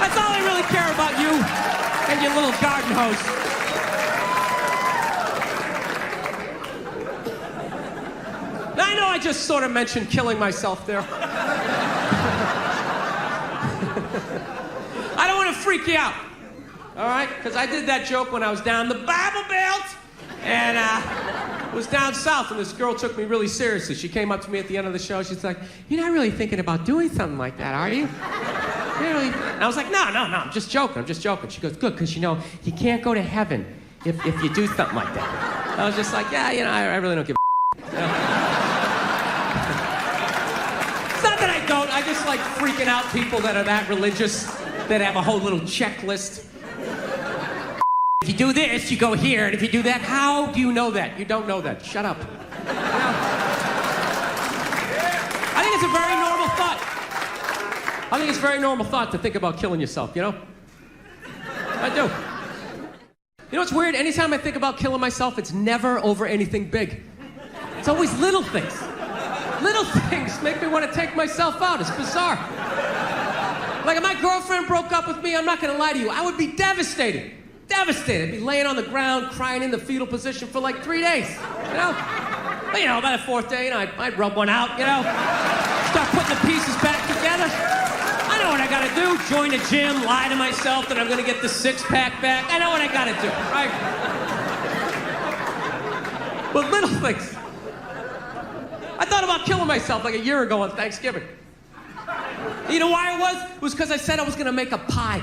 That's all I really care about you. And your little garden hose. Now, I know I just sort of mentioned killing myself there. I don't want to freak you out, all right? Because I did that joke when I was down the Bible Belt, and was down south, and this girl took me really seriously. She came up to me at the end of the show. She's like, "You're not really thinking about doing something like that, are you? Really?" And I was like, no, I'm just joking. She goes, "Good, because, you can't go to heaven if you do something like that." I was just like, yeah, I really don't give a It's not that I don't. I just like freaking out people that are that religious, that have a whole little checklist. If you do this, you go here, and if you do that, how do you know that? You don't know that. Shut up. I think it's a very normal thought. I think it's a very normal thought to think about killing yourself, I do. You know what's weird? Anytime I think about killing myself, it's never over anything big. It's always little things. Little things make me want to take myself out. It's bizarre. Like if my girlfriend broke up with me, I'm not going to lie to you, I would be devastated. Devastated. I'd be laying on the ground, crying in the fetal position for like 3 days, But, by the fourth day, I'd rub one out, Start putting the pieces back together. I know what I gotta do. Join a gym, lie to myself that I'm gonna get the six-pack back. I know what I gotta do, right? But little things. I thought about killing myself like a year ago on Thanksgiving. You know why it was? It was because I said I was gonna make a pie.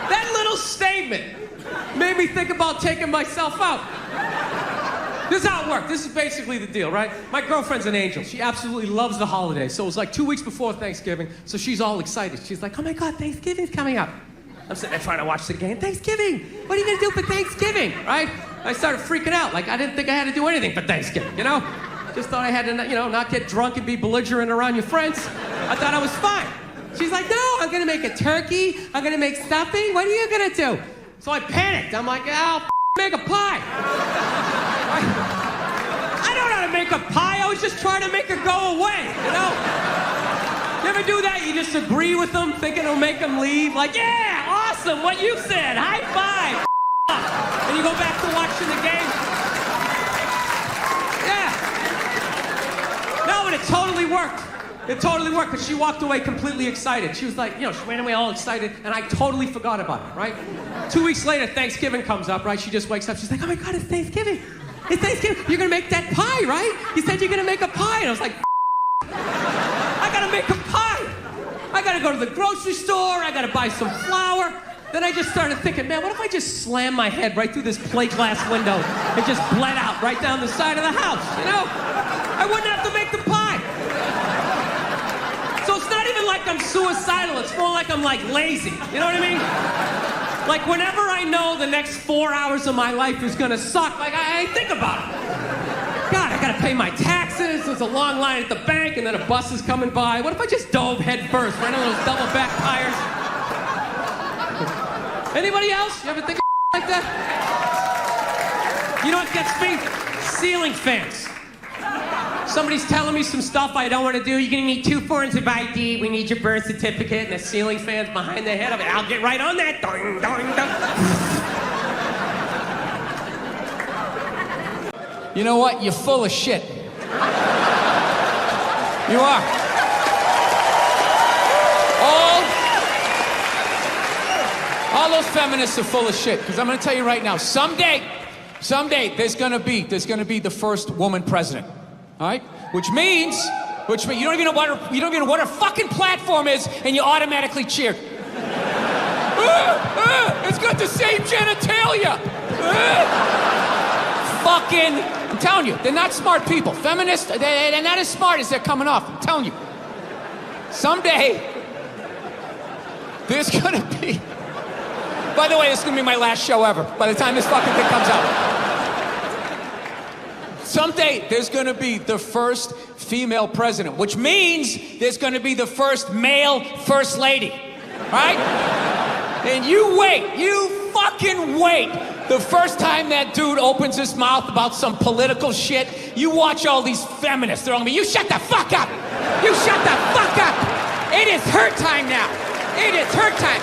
That little statement made me think about taking myself out. This is how it worked. This is basically the deal, right? My girlfriend's an angel. She absolutely loves the holidays. So it was like 2 weeks before Thanksgiving, so she's all excited. She's like, "Oh my God, Thanksgiving's coming up." I'm sitting there trying to watch the game. Thanksgiving! What are you gonna do for Thanksgiving, right? I started freaking out. Like I didn't think I had to do anything for Thanksgiving, Just thought I had to, not get drunk and be belligerent around your friends. I thought I was fine. She's like, "No, I'm gonna make a turkey. I'm gonna make stuffing. What are you gonna do?" So I panicked. I'm like, make a pie. I don't know how to make a pie. I was just trying to make it go away, You ever do that? You just agree with them, thinking it'll make them leave. Like, yeah, awesome, what you said. High five. And you go back to watching the game. Yeah. No, but it totally worked. It totally worked, because she walked away completely excited. She was like, she ran away all excited, and I totally forgot about it, right? 2 weeks later, Thanksgiving comes up, right? She just wakes up. She's like, "Oh my God, it's Thanksgiving. It's Thanksgiving. You're gonna make that pie, right? You said you're gonna make a pie." And I was like, I gotta make a pie. I gotta go to the grocery store. I gotta buy some flour. Then I just started thinking, man, what if I just slam my head right through this plate glass window and just bled out right down the side of the house, I wouldn't have to make the pie. So it's not even like I'm suicidal. It's more like I'm lazy. You know what I mean? Like whenever I know the next 4 hours of my life is gonna suck, I think about it. God, I gotta pay my taxes. There's a long line at the bank, and then a bus is coming by. What if I just dove head first right on those double back tires? Anybody else? You ever think of like that? You know what gets me? Ceiling fans. Somebody's telling me some stuff I don't want to do. You're gonna need 2 forms of ID. We need your birth certificate, and the ceiling fan's behind the head of it. I'll get right on that. Doing, doing, doing. You know what? You're full of shit. You are. All those feminists are full of shit. Because I'm gonna tell you right now, someday, there's gonna be the first woman president. All right? Which means you don't even know what her fucking platform is, and you automatically cheer. It's got the same genitalia. I'm telling you, they're not smart people. Feminists, they're not as smart as they're coming off. I'm telling you. Someday, there's gonna be. By the way, this is gonna be my last show ever. By the time this fucking thing comes out. Someday, there's gonna be the first female president, which means there's gonna be the first male first lady, right? And you fucking wait. The first time that dude opens his mouth about some political shit, you watch all these feminists, they're all gonna be, "You shut the fuck up! You shut the fuck up! It is her time now! It is her time!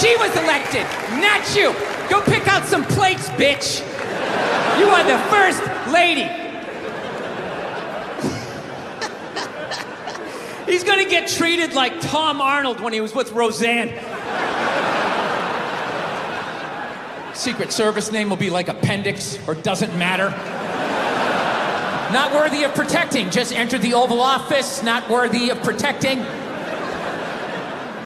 she was elected, not you. Go pick out some plates, bitch. You are the first lady. He's gonna get treated like Tom Arnold when he was with Roseanne. Secret Service name will be like Appendix or Doesn't Matter. Not worthy of protecting. Just entered the Oval Office. Not worthy of protecting.